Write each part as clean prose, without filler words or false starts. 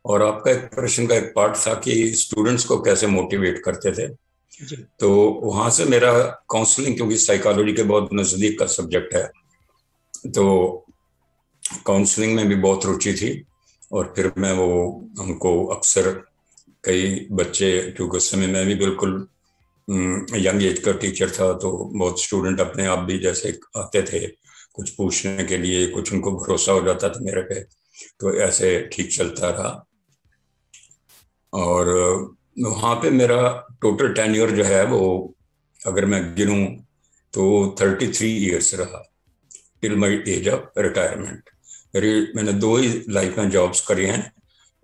और आपका एक प्रश्न का एक पार्ट था कि स्टूडेंट्स को कैसे मोटिवेट करते थे। जी। तो वहां से मेरा काउंसलिंग, क्योंकि साइकोलॉजी के बहुत नजदीक का सब्जेक्ट है, तो काउंसलिंग में भी बहुत रुचि थी। और फिर मैं वो उनको अक्सर कई बच्चे, क्योंकि उस समय मैं भी बिल्कुल यंग एज का टीचर था, तो बहुत स्टूडेंट अपने आप भी जैसे आते थे कुछ पूछने के लिए, कुछ उनको भरोसा हो जाता था मेरे पे, तो ऐसे ठीक चलता रहा। और वहाँ पे मेरा टोटल टेन्योर जो है वो, अगर मैं गिनूं, तो 33 ईयर्स रहा, till my age of retirement. मैंने दो ही लाइफ में जॉब्स करी हैं,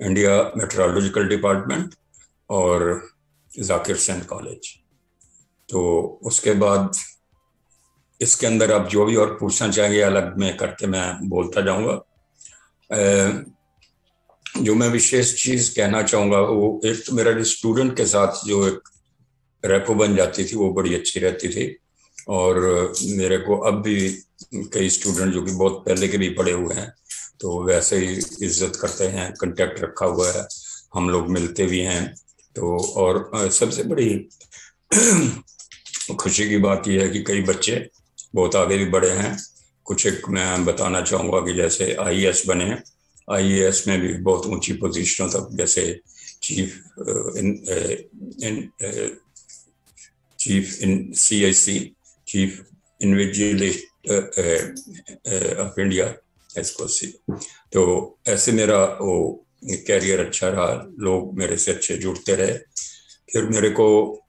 इंडिया मेट्रोलॉजिकल डिपार्टमेंट और जाकिर हुसैन कॉलेज। तो उसके बाद इसके अंदर आप जो भी और पूछना चाहेंगे अलग में करके मैं बोलता जाऊंगा। जो मैं विशेष चीज कहना चाहूंगा वो, एक तो मेरा स्टूडेंट के साथ जो एक रेपो बन जाती थी वो बड़ी अच्छी रहती थी। और मेरे को अब भी कई स्टूडेंट जो कि बहुत पहले के भी पढ़े हुए हैं, तो वैसे ही इज्जत करते हैं, कांटेक्ट रखा हुआ है, हम लोग मिलते भी हैं। तो और सबसे बड़ी खुशी की बात यह है कि कई बच्चे बहुत आगे भी बढ़े हैं। कुछ एक मैं बताना चाहूँगा कि जैसे आईएएस बने हैं, आईएएस में भी बहुत ऊंची पोजीशनों तक, जैसे chief in in chief in CIC, chief invigilator of India, इसको सी। तो ऐसे मेरा वो कैरियर अच्छा रहा, लोग मेरे से अच्छे जुड़ते रहे। फिर मेरे को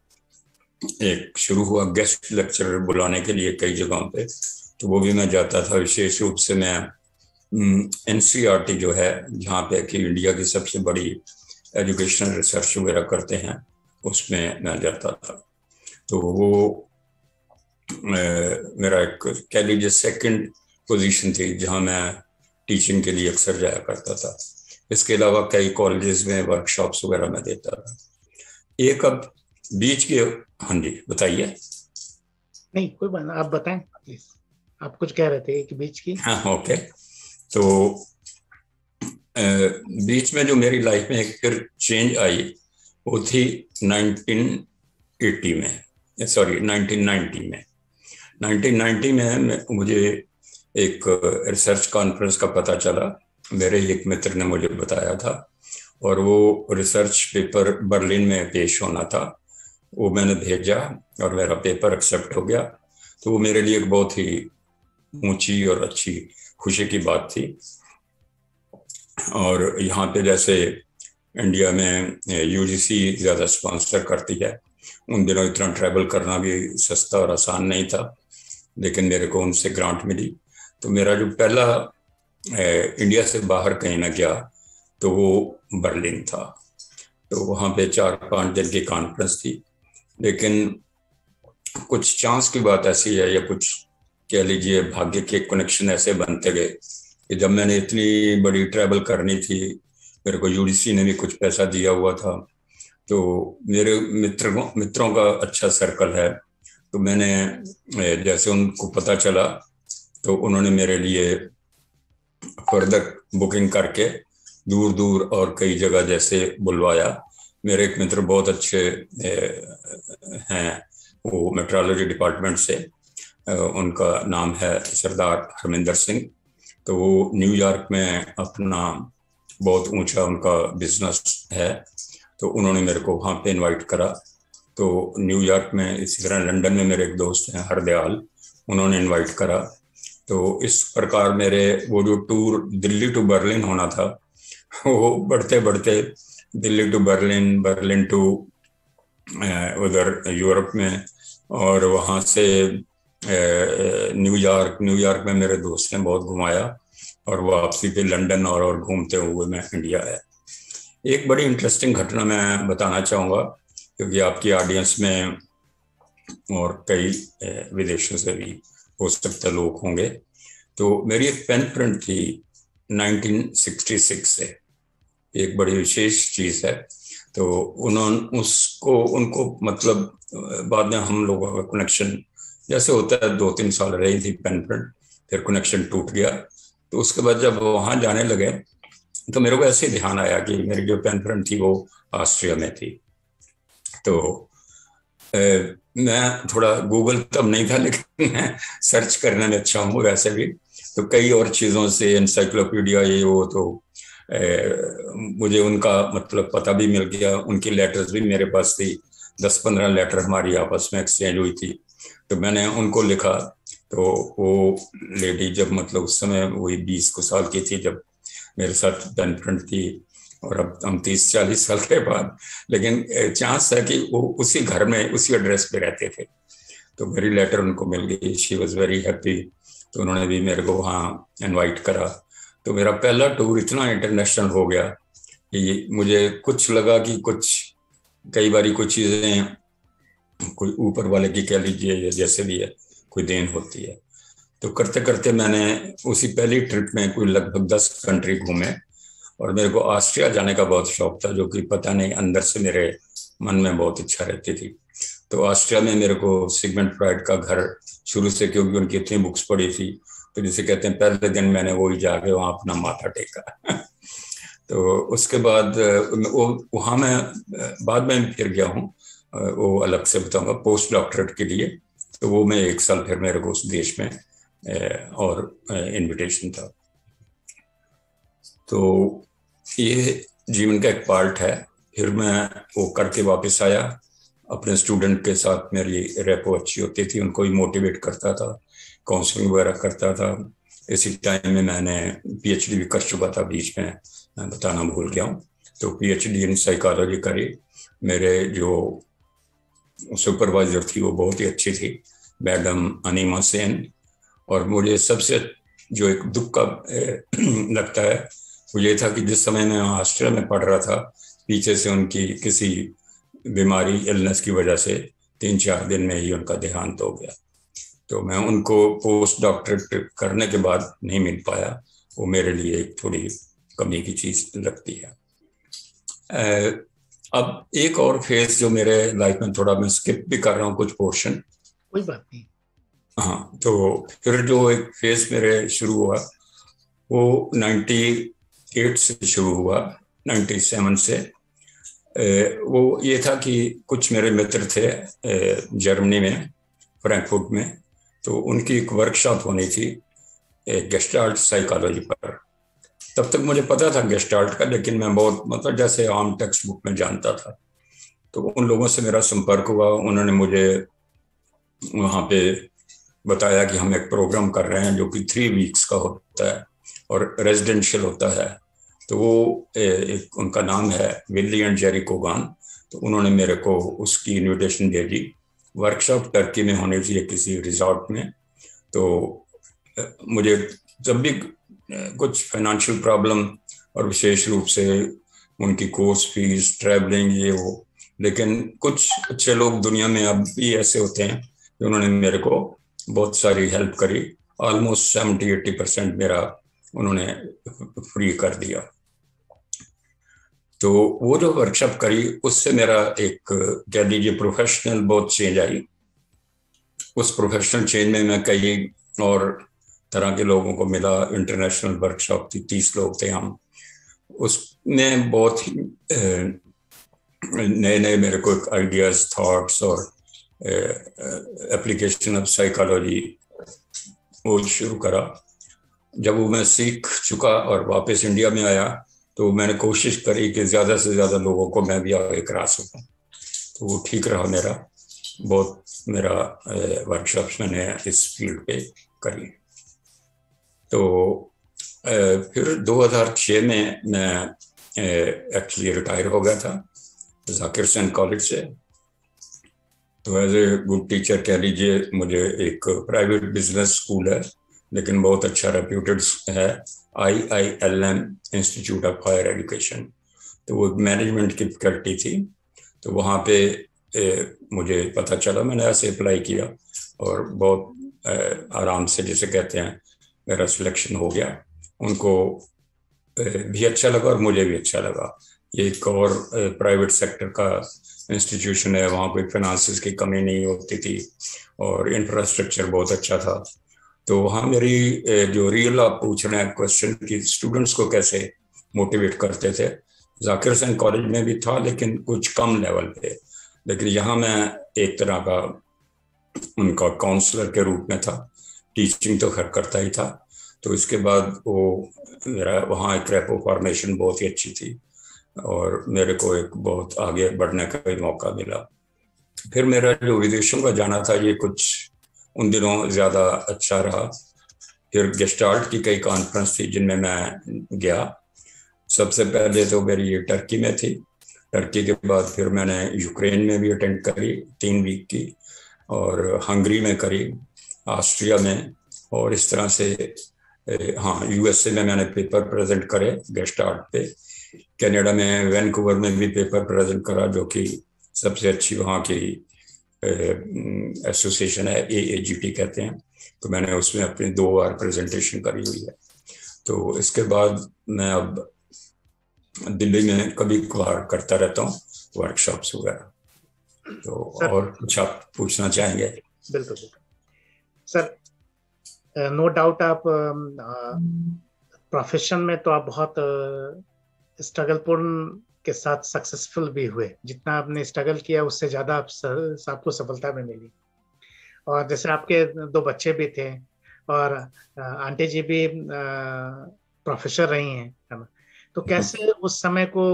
एक शुरू हुआ गेस्ट लेक्चरर बुलाने के लिए कई जगहों पे, तो वो भी मैं जाता था। विशेष रूप से मैं एनसीईआरटी जो है, जहाँ पे कि इंडिया की सबसे बड़ी एजुकेशनल रिसर्च वगैरह करते हैं, उसमें मैं जाता था। तो वो मेरा एक कह लीजिए सेकंड पोजीशन थी जहाँ मैं टीचिंग के लिए अक्सर जाया करता था। इसके अलावा कई कॉलेजेस में वर्कशॉप्स वगैरह मैं देता था। एक अब बीच के, हाँ जी बताइए। नहीं, कोई बात नहीं, आप बताएं प्लीज। आप कुछ कह रहे थे कि बीच की। हाँ ओके। तो बीच में जो मेरी लाइफ में एक फिर चेंज आई वो थी 1980 में, सॉरी 1990 में। 1990 में मुझे एक रिसर्च कॉन्फ्रेंस का पता चला, मेरे एक मित्र ने मुझे बताया था। और वो रिसर्च पेपर बर्लिन में पेश होना था, वो मैंने भेजा और मेरा पेपर एक्सेप्ट हो गया। तो वो मेरे लिए एक बहुत ही ऊंची और अच्छी खुशी की बात थी। और यहाँ पे जैसे इंडिया में यूजीसी ज़्यादा स्पॉन्सर करती है, उन दिनों इतना ट्रैवल करना भी सस्ता और आसान नहीं था, लेकिन मेरे को उनसे ग्रांट मिली। तो मेरा जो पहला इंडिया से बाहर कहीं ना गया तो वो बर्लिन था। तो वहाँ पे 4-5 दिन की कॉन्फ्रेंस थी। लेकिन कुछ चांस की बात ऐसी है, या कुछ कह लीजिए भाग्य के कनेक्शन ऐसे बनते गए कि जब मैंने इतनी बड़ी ट्रैवल करनी थी, मेरे को यूडीसी ने भी कुछ पैसा दिया हुआ था, तो मेरे मित्रों का अच्छा सर्कल है। तो मैंने जैसे उनको पता चला, तो उन्होंने मेरे लिए फर्दर बुकिंग करके दूर दूर और कई जगह जैसे बुलवाया। मेरे एक मित्र बहुत अच्छे हैं, वो मेट्रोलॉजी डिपार्टमेंट से, उनका नाम है सरदार हरमिंदर सिंह। तो वो न्यूयॉर्क में अपना बहुत ऊंचा उनका बिजनेस है, तो उन्होंने मेरे को वहाँ पे इनवाइट करा। तो न्यूयॉर्क में, इसी तरह लंदन में मेरे एक दोस्त हैं हरदयाल, उन्होंने इनवाइट करा। तो इस प्रकार मेरे वो जो टूर दिल्ली टू बर्लिन होना था, वो बढ़ते बढ़ते Delhi to Berlin, Berlin to उधर यूरोप में, और वहाँ से न्यूयॉर्क, न्यूयॉर्क में मेरे दोस्त ने बहुत घुमाया, और वापसी पे लंदन, और घूमते हुए मैं इंडिया आया। एक बड़ी इंटरेस्टिंग घटना मैं बताना चाहूँगा, क्योंकि आपकी ऑडियंस में और कई विदेशों से भी हो सकते लोग होंगे। तो मेरी एक पेन फ्रेंड थी 1966 से, एक बड़ी विशेष चीज़ है। तो उन्होंने उसको, उनको मतलब बाद में हम लोगों का कनेक्शन जैसे होता है, 2-3 साल रही थी पेन फ्रेंड, फिर कनेक्शन टूट गया। तो उसके बाद जब वहाँ जाने लगे, तो मेरे को ऐसे ध्यान आया कि मेरी जो पेन फ्रेंड थी वो ऑस्ट्रिया में थी। तो मैं थोड़ा गूगल तब नहीं था, लेकिन मैं सर्च करने में अच्छा हूँ वैसे भी। तो कई और चीज़ों से एनसाइक्लोपीडिया ये वो, तो मुझे उनका मतलब पता भी मिल गया। उनकी लेटर्स भी मेरे पास थी, 10-15 लेटर हमारी आपस में एक्सचेंज हुई थी। तो मैंने उनको लिखा। तो वो लेडी जब मतलब उस समय वही 20 को साल की थी जब मेरे साथ पेन फ्रेंड थी, और अब हम 30-40 साल के बाद, लेकिन चांस है कि वो उसी घर में उसी एड्रेस पे रहते थे। तो मेरी लेटर उनको मिल गई, शी वॉज वेरी हैप्पी। तो उन्होंने भी मेरे को वहाँ इनवाइट करा। तो मेरा पहला टूर इतना इंटरनेशनल हो गया कि मुझे कुछ लगा कि कुछ कई बारी कुछ चीज़ें कोई ऊपर वाले की कह लीजिए या जैसे भी है, कोई देन होती है। तो करते करते मैंने उसी पहली ट्रिप में कोई लगभग 10 कंट्री घूमे। और मेरे को ऑस्ट्रिया जाने का बहुत शौक था, जो कि पता नहीं अंदर से मेरे मन में बहुत इच्छा रहती थी। तो ऑस्ट्रिया में मेरे को सिगमंड फ्रॉइड का घर शुरू से, क्योंकि उनकी इतनी बुक्स पढ़ी थी, तो जिसे कहते हैं पहले दिन मैंने वही जाके वहाँ अपना माथा टेका। तो उसके बाद वो वहाँ मैं बाद में फिर गया हूँ, वो अलग से बताऊंगा, पोस्ट डॉक्टरेट के लिए। तो वो मैं 1 साल फिर मेरे को उस देश में और इनविटेशन था। तो ये जीवन का एक पार्ट है। फिर मैं वो करके वापस आया। अपने स्टूडेंट के साथ मेरी रेपो अच्छी होती थी, उनको भी मोटिवेट करता था, काउंसलिंग वगैरह करता था। इसी टाइम में मैंने पीएचडी भी कर चुका था, बीच में मैं बताना भूल गया हूँ। तो पीएचडी इन साइकोलॉजी करी। मेरे जो सुपरवाइजर थी वो बहुत ही अच्छी थी, मैडम अनीमा सेन। और मुझे सबसे जो एक दुख का लगता है वो ये था कि जिस समय मैं ऑस्ट्रेलिया में पढ़ रहा था, पीछे से उनकी किसी बीमारी इलनेस की वजह से 3-4 दिन में ही उनका देहांत हो गया। तो मैं उनको पोस्ट डॉक्टरेट करने के बाद नहीं मिल पाया। वो मेरे लिए एक थोड़ी कमी की चीज लगती है। अब एक और फेज जो मेरे लाइफ में, थोड़ा मैं स्किप भी कर रहा हूँ कुछ पोर्शन, कोई बात नहीं। हाँ। तो फिर जो एक फेज मेरे शुरू हुआ वो 98 से शुरू हुआ, 97 से। वो ये था कि कुछ मेरे मित्र थे जर्मनी में, फ्रैंकफर्ट में। तो उनकी एक वर्कशॉप होनी थी गेस्टाल्ट साइकोलॉजी पर। तब तक मुझे पता था गेस्टाल्ट का, लेकिन मैं बहुत मतलब जैसे आम टेक्स्ट बुक में जानता था। तो उन लोगों से मेरा संपर्क हुआ। उन्होंने मुझे वहाँ पे बताया कि हम एक प्रोग्राम कर रहे हैं जो कि 3 वीक्स का होता है और रेजिडेंशियल होता है। तो वो एक उनका नाम है विली एंड जेरी कोगान। तो उन्होंने मेरे को उसकी इनविटेशन भेजी। वर्कशॉप टर्की में होनी चाहिए किसी रिजॉर्ट में। तो मुझे जब भी कुछ फाइनेंशियल प्रॉब्लम, और विशेष रूप से उनकी कोर्स फीस, ट्रैवलिंग, ये वो, लेकिन कुछ अच्छे लोग दुनिया में अब भी ऐसे होते हैं कि उन्होंने मेरे को बहुत सारी हेल्प करी। ऑलमोस्ट 70-80% मेरा उन्होंने फ्री कर दिया। तो वो जो वर्कशॉप करी उससे मेरा एक कह लीजिए प्रोफेशनल बहुत चेंज आई। उस प्रोफेशनल चेंज में मैं कई और तरह के लोगों को मिला। इंटरनेशनल वर्कशॉप थी, 30 लोग थे हम। उसमें बहुत ही नए नए मेरे को आइडियाज, थॉट्स और एप्लीकेशन ऑफ साइकोलॉजी वो शुरू करा। जब वो मैं सीख चुका और वापस इंडिया में आया, तो मैंने कोशिश करी कि ज़्यादा से ज़्यादा लोगों को मैं भी आगे करा सकूं। तो वो ठीक रहा मेरा बहुत। मेरा वर्कशॉप्स मैंने इस फील्ड पे करी। तो फिर 2006 में मैं एक्चुअली रिटायर हो गया था जाकिर हुसैन कॉलेज से। तो एज ए गुड टीचर कह लीजिए, मुझे एक प्राइवेट बिजनेस स्कूल है लेकिन बहुत अच्छा रेप्यूटेड है, IILM institute of higher education. तो वो मैनेजमेंट की फैकल्टी थी। तो वहाँ पे मुझे पता चला, मैंने ऐसे अप्लाई किया और बहुत आराम से, जिसे कहते हैं, मेरा सिलेक्शन हो गया। उनको भी अच्छा लगा और मुझे भी अच्छा लगा। ये एक और प्राइवेट सेक्टर का इंस्टीट्यूशन है, वहाँ कोई फाइनेंस की कमी नहीं होती थी और इंफ्रास्ट्रक्चर बहुत अच्छा था। तो वहाँ मेरी जो रियल आप पूछ रहे हैं क्वेश्चन कि स्टूडेंट्स को कैसे मोटिवेट करते थे। जाकिर हुसैन कॉलेज में भी था लेकिन कुछ कम लेवल पे, लेकिन यहाँ मैं एक तरह का उनका काउंसलर के रूप में था। टीचिंग तो खैर करता ही था। तो इसके बाद वो मेरा वहाँ एक रेपो फॉर्मेशन बहुत ही अच्छी थी और मेरे को एक बहुत आगे बढ़ने का भी मौका मिला। फिर मेरा जो विदेशों का जाना था ये कुछ उन दिनों ज़्यादा अच्छा रहा। फिर गेस्टाल्ट की कई कॉन्फ्रेंस थी जिनमें मैं गया। सबसे पहले तो मेरी ये टर्की में थी। टर्की के बाद फिर मैंने यूक्रेन में भी अटेंड करी 3 वीक की, और हंगरी में करी, ऑस्ट्रिया में, और इस तरह से हाँ यूएसए में मैंने पेपर प्रेजेंट करे गेस्टाल्ट पे। कनाडा में वैंकूवर में भी पेपर प्रेजेंट करा जो कि सबसे अच्छी वहाँ की एसोसिएशन है, AAGT कहते हैं। तो मैंने उसमें अपनी 2 बार प्रेजेंटेशन करी हुई है। तो इसके बाद मैं अब दिल्ली में कभी कभार करता रहता हूँ वर्कशॉप्स वगैरह। तो और कुछ आप पूछना चाहेंगे? बिल्कुल सर, नो डाउट आप प्रोफेशन में तो आप बहुत स्ट्रगलपूर्ण के साथ सक्सेसफुल भी हुए। जितना आपने स्ट्रगल किया उससे ज्यादा आपको सफलता भी मिली। और जैसे आपके 2 बच्चे भी थे और आंटी जी भी प्रोफेसर रही हैं, है ना? तो कैसे उस समय को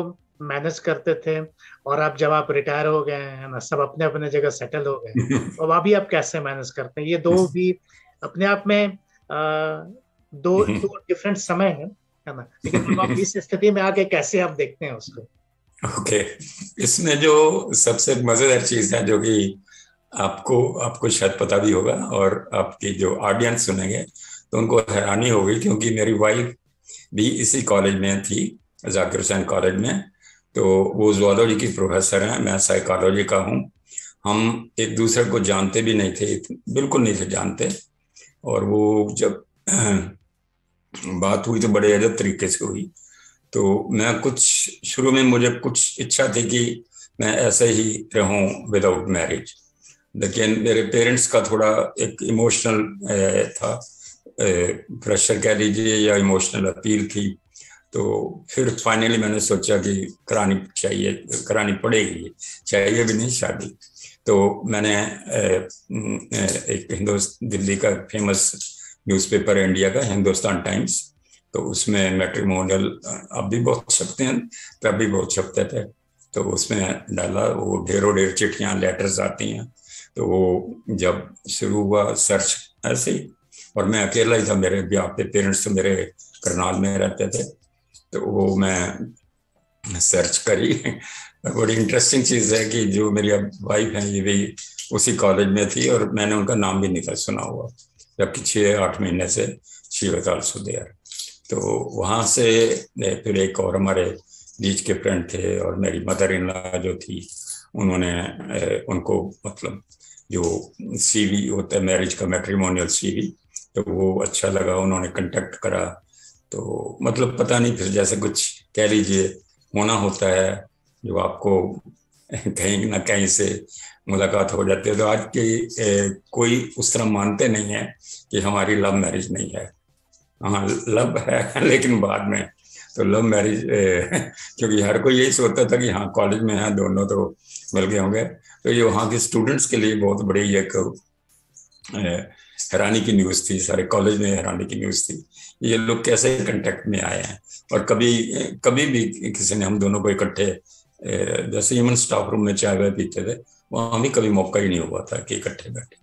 मैनेज करते थे? और आप जब आप रिटायर हो गए हैं ना, सब अपने अपने जगह सेटल हो गए, और अभी आप कैसे मैनेज करते हैं? ये 2 भी अपने आप में दो डिफरेंट समय है ना, लेकिन जब आप इस स्थिति में आके कैसे आप देखते हैं उसको? ओके, इसमें जो सबसे मजेदार चीज है जो कि आपको शायद पता भी होगा और आपकी जो ऑडियंस सुनेंगे तो उनको हैरानी होगी, क्योंकि मेरी वाइफ भी इसी कॉलेज में थी, जाकिर हुसैन कॉलेज में। तो वो जूलॉजी की प्रोफेसर हैं, मैं साइकोलॉजी का हूँ। हम एक दूसरे को जानते भी नहीं थे, बिल्कुल नहीं थे जानते। और वो जब बात हुई तो बड़े अजब तरीके से हुई। तो मैं कुछ शुरू में मुझे कुछ इच्छा थी कि मैं ऐसे ही रहूं विदाउट मैरिज, लेकिन मेरे पेरेंट्स का थोड़ा एक इमोशनल था, प्रेशर कह लीजिए या इमोशनल अपील थी। तो फिर फाइनली मैंने सोचा कि करानी पड़ेगी, चाहिए भी नहीं शादी। तो मैंने एक दिल्ली का फेमस न्यूज़पेपर इंडिया का हिंदुस्तान टाइम्स, तो उसमें मैट्रिमोनियल अब भी बहुत छपते हैं, तब भी बहुत छपते थे। तो उसमें डाला, वो ढेरों चिट्ठियाँ लेटर्स आती हैं। तो वो जब शुरू हुआ सर्च ऐसे ही, और मैं अकेला ही था, मेरे ब्याह पे पेरेंट्स तो मेरे करनाल में रहते थे। तो वो मैं सर्च करी। बड़ी इंटरेस्टिंग चीज़ है कि जो मेरी अब वाइफ है ये भी उसी कॉलेज में थी और मैंने उनका नाम भी नहीं था सुना हुआ, जबकि 6-8 महीने से शी वाज आल्सो देयर। तो वहाँ से फिर एक और हमारे बीच के फ्रेंड थे, और मेरी मदर इन लॉ जो थी उन्होंने उनको मतलब जो CV होता है मैरिज का, मैट्रिमोनियल CV, तो वो अच्छा लगा, उन्होंने कांटेक्ट करा। तो मतलब पता नहीं, फिर जैसे कुछ कह लीजिए होना होता है जो आपको कहीं ना कहीं से मुलाकात हो जाती है। तो आज की कोई उस तरह मानते नहीं है कि हमारी लव मैरिज नहीं है। हाँ लव है लेकिन बाद में। तो लव मैरिज क्योंकि हर कोई यही सोचता था कि हाँ कॉलेज में है दोनों तो मिल गए होंगे। तो ये वहाँ के स्टूडेंट्स के लिए बहुत बड़ी एक हैरानी की न्यूज़ थी, सारे कॉलेज में हैरानी की न्यूज़ थी, ये लोग कैसे कांटेक्ट में आए हैं। और कभी भी किसी ने हम दोनों को इकट्ठे, जैसे इवन स्टाफ रूम में चाय वाय पीते थे, वहाँ भी कभी मौका ही नहीं हुआ था कि इकट्ठे बैठे।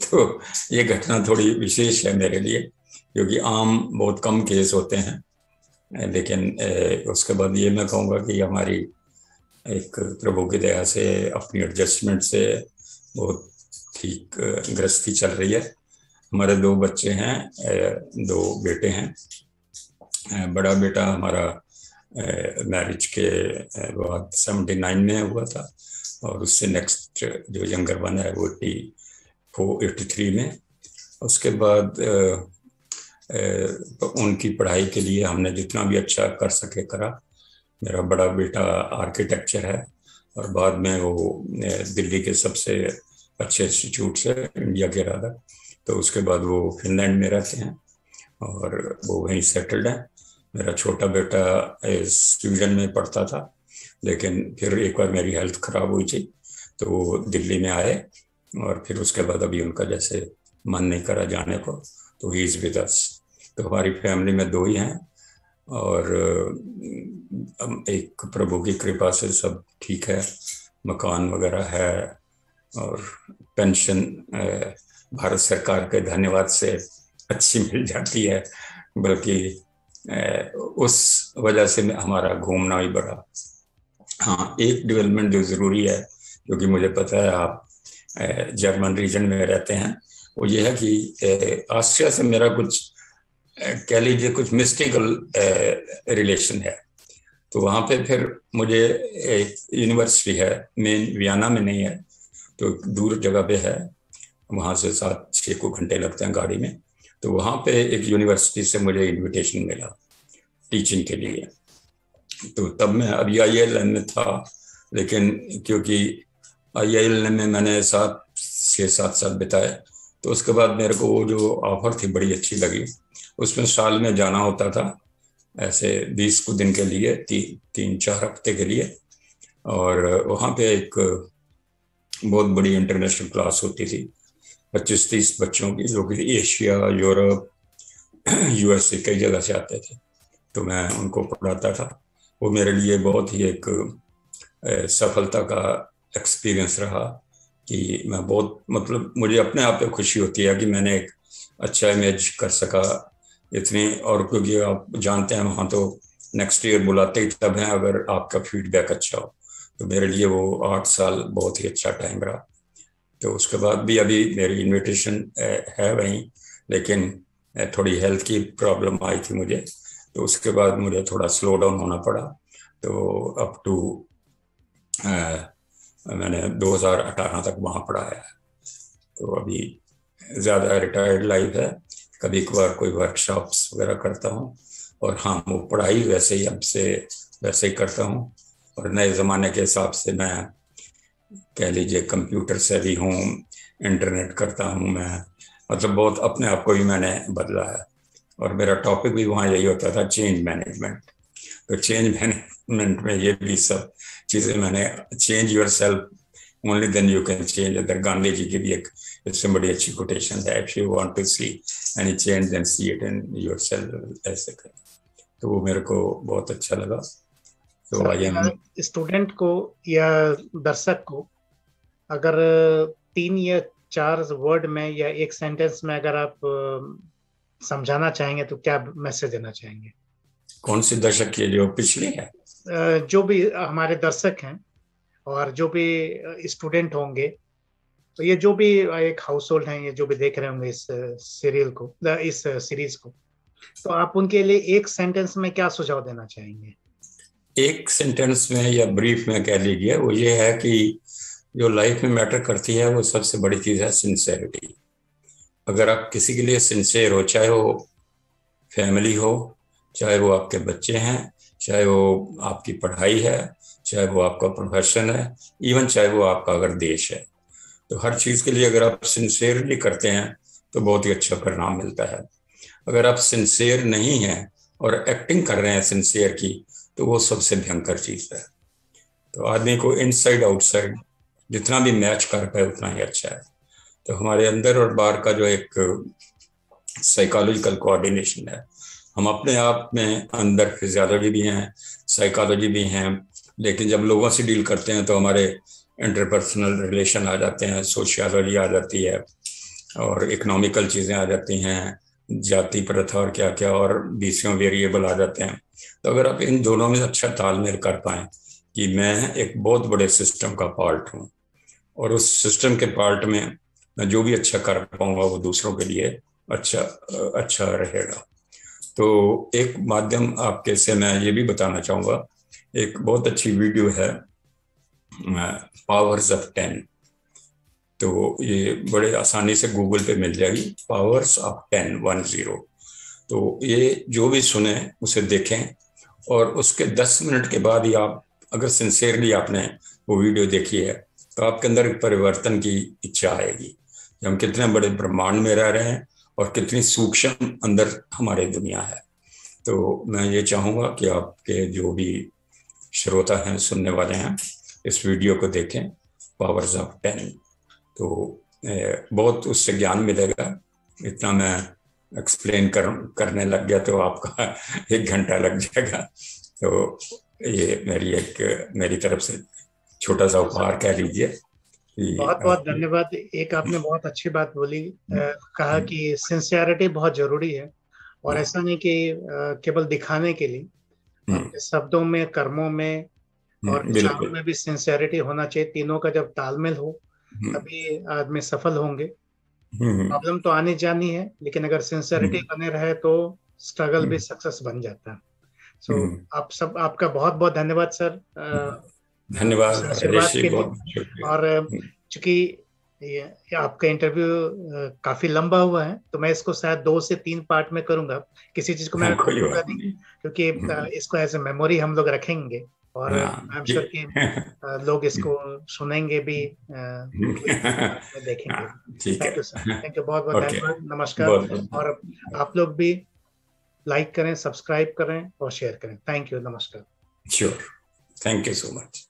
तो ये घटना थोड़ी विशेष है मेरे लिए, क्योंकि आम बहुत कम केस होते हैं। लेकिन उसके बाद ये मैं कहूँगा कि हमारी एक प्रभु की दया से अपनी एडजस्टमेंट से बहुत ठीक गृहस्थी चल रही है। हमारे 2 बच्चे हैं, 2 बेटे हैं। बड़ा बेटा हमारा मैरिज के बाद 79 में हुआ था, और उससे नेक्स्ट जो यंगर वन है वो 83 में। उसके बाद उनकी पढ़ाई के लिए हमने जितना भी अच्छा कर सके करा। मेरा बड़ा बेटा आर्किटेक्चर है, और बाद में वो दिल्ली के सबसे अच्छे इंस्टीट्यूट से इंडिया के राधा, तो उसके बाद वो फिनलैंड में रहते हैं और वो वहीं सेटल्ड हैं। मेरा छोटा बेटा स्वीडन में पढ़ता था, लेकिन फिर एक बार मेरी हेल्थ खराब हुई थी तो वो दिल्ली में आए, और फिर उसके बाद अभी उनका जैसे मन नहीं करा जाने को, तो ही इज़ विद अस। तो हमारी फैमिली में दो ही हैं, और एक प्रभु की कृपा से सब ठीक है, मकान वगैरह है, और पेंशन भारत सरकार के धन्यवाद से अच्छी मिल जाती है, बल्कि उस वजह से हमारा घूमना भी बढ़ा। हाँ, एक डेवलपमेंट जो ज़रूरी है, क्योंकि मुझे पता है आप जर्मन रीजन में रहते हैं, वो ये है कि ऑस्ट्रिया से मेरा कुछ कह लीजिए कुछ मिस्टिकल रिलेशन है। तो वहाँ पे फिर मुझे एक यूनिवर्सिटी है, मेन वियना में नहीं है, तो दूर जगह पे है, वहाँ से 7-6 घंटे लगते हैं गाड़ी में। तो वहाँ पे एक यूनिवर्सिटी से मुझे इनविटेशन मिला टीचिंग के लिए। तो तब मैं अभी IILM में था, लेकिन क्योंकि IILM में मैंने 6-7 साल बिताए, तो उसके बाद मेरे को वो जो ऑफर थी बड़ी अच्छी लगी। उसमें साल में जाना होता था ऐसे 20 कुछ दिन के लिए, 3-4 हफ्ते के लिए, और वहाँ पे एक बहुत बड़ी इंटरनेशनल क्लास होती थी 25-30 बच्चों की, जो कि एशिया, यूरोप, USA कई जगह से आते थे। तो मैं उनको पढ़ाता था। वो मेरे लिए बहुत ही एक सफलता का एक्सपीरियंस रहा कि मैं बहुत, मतलब मुझे अपने आप पे खुशी होती है कि मैंने एक अच्छा इमेज कर सका इतनी। और क्योंकि आप जानते हैं वहाँ तो नेक्स्ट ईयर बुलाते ही तब हैं अगर आपका फीडबैक अच्छा हो। तो मेरे लिए वो 8 साल बहुत ही अच्छा टाइम रहा। तो उसके बाद भी अभी मेरी इनविटेशन है वहीं, लेकिन थोड़ी हेल्थ की प्रॉब्लम आई थी मुझे, तो उसके बाद मुझे थोड़ा स्लो डाउन होना पड़ा। तो अप टू मैंने 2018 तक वहाँ पढ़ाया है। तो अभी ज़्यादा रिटायर्ड लाइफ है, कभी कभार कोई वर्कशॉप्स वगैरह करता हूँ, और हाँ, वो पढ़ाई वैसे ही अब से वैसे ही करता हूँ। और नए ज़माने के हिसाब से मैं कह लीजिए कंप्यूटर से भी हूँ, इंटरनेट करता हूँ मैं, मतलब बहुत अपने आप को भी मैंने बदला है। और मेरा टॉपिक भी वहाँ यही होता था, चेंज मैनेजमेंट। तो चेंज मैनेजमेंट में ये भी सब चीज़ें मैंने, change yourself only then you can change other. Gandhi ji की भी एक इससे बड़ी अच्छी कोटेशन है, if you want to see any change then see it in yourself, ऐसे कर। तो वो मेरे को बहुत अच्छा लगा। तो आई एम स्टूडेंट को या दर्शक को अगर 3 या 4 वर्ड में या एक सेंटेंस में अगर आप समझाना चाहेंगे तो क्या मैसेज देना चाहेंगे? कौन सी दर्शक की, जो पिछली है? जो भी हमारे दर्शक हैं और जो भी स्टूडेंट होंगे, तो ये जो भी एक हाउस होल्ड हैं, ये जो भी देख रहे होंगे इस सीरियल को, इस सीरीज को, तो आप उनके लिए एक सेंटेंस में क्या सुझाव देना चाहेंगे? एक सेंटेंस में या ब्रीफ में कह लीजिए, वो ये है कि जो लाइफ में मैटर करती है वो सबसे बड़ी चीज़ है सिंसेरिटी। अगर आप किसी के लिए सिंसेर हो, चाहे वो फैमिली हो, चाहे वो आपके बच्चे हैं, चाहे वो आपकी पढ़ाई है, चाहे वो आपका प्रोफेशन है, इवन चाहे वो आपका अगर देश है, तो हर चीज़ के लिए अगर आप सिंसेरली करते हैं तो बहुत ही अच्छा परिणाम मिलता है। अगर आप सिंसेर नहीं हैं और एक्टिंग कर रहे हैं सिंसेर की, तो वो सबसे भयंकर चीज़ है। तो आदमी को इनसाइड आउटसाइड जितना भी मैच कर पाए उतना ही अच्छा है। तो हमारे अंदर और बाहर का जो एक साइकोलॉजिकल कोऑर्डिनेशन है, हम अपने आप में अंदर फिजियोलॉजी भी हैं, साइकोलॉजी भी हैं, लेकिन जब लोगों से डील करते हैं तो हमारे इंटरपर्सनल रिलेशन आ जाते हैं, सोशियोलॉजी आ जाती है, और इकोनॉमिकल चीज़ें आ जाती हैं, जाति प्रथा और क्या क्या और 20 वेरिएबल आ जाते हैं। तो अगर आप इन दोनों में अच्छा तालमेल कर पाएँ कि मैं एक बहुत बड़े सिस्टम का पार्ट हूँ, और उस सिस्टम के पार्ट में मैं जो भी अच्छा कर पाऊंगा वो दूसरों के लिए अच्छा रहेगा। तो एक माध्यम आपके से मैं ये भी बताना चाहूँगा, एक बहुत अच्छी वीडियो है पावर्स ऑफ 10। तो ये बड़े आसानी से गूगल पे मिल जाएगी, पावर्स ऑफ 10। तो ये जो भी सुने उसे देखें, और उसके 10 मिनट के बाद ही आप अगर सिंसियरली आपने वो वीडियो देखी है तो आपके अंदर परिवर्तन की इच्छा आएगी कि हम कितने बड़े ब्रह्मांड में रह रहे हैं और कितनी सूक्ष्म अंदर हमारी दुनिया है। तो मैं ये चाहूँगा कि आपके जो भी श्रोता हैं, सुनने वाले हैं, इस वीडियो को देखें, पावर्स ऑफ 10। तो बहुत उससे ज्ञान मिलेगा। इतना मैं एक्सप्लेन करने लग गया तो आपका 1 घंटा लग जाएगा। तो ये मेरी तरफ से छोटा सा उपहार कह लीजिए। बहुत बहुत धन्यवाद। एक आपने बहुत अच्छी बात बोली, कहा कि सिंसियरिटी बहुत जरूरी है, और ऐसा नहीं कि केवल दिखाने के लिए, अपने शब्दों में, कर्मों में और विचारों बिल्कुल। में भी सिंसियरिटी होना चाहिए। तीनों का जब तालमेल हो तभी आदमी सफल होंगे। प्रॉब्लम तो आनी जानी है, लेकिन अगर सिंसियरिटी बने रहे तो स्ट्रगल भी सक्सेस बन जाता है। सो आप सब, आपका बहुत बहुत धन्यवाद सर, धन्यवाद इस राजेश आशीर्वाद जी, के लिए। बहुत शुक्रिया। और चूंकि ये आपका इंटरव्यू काफी लंबा हुआ है, तो मैं इसको शायद 2 से 3 पार्ट में करूंगा। किसी चीज को मैं कोई रोकूंगा बात नहीं, नहीं। क्योंकि इसको एज ए मेमोरी हम लोग रखेंगे, और हाँ आई एम श्योर ठीक। कि लोग इसको सुनेंगे भी, में देखेंगे। ठीक है। Thank you sir, thank you, बहुत बहुत ओके, धन्यवाद, नमस्कार। बहुत बहुत और आप लोग भी लाइक करें, सब्सक्राइब करें और शेयर करें। थैंक यू, नमस्कार। Sure. Thank you so much.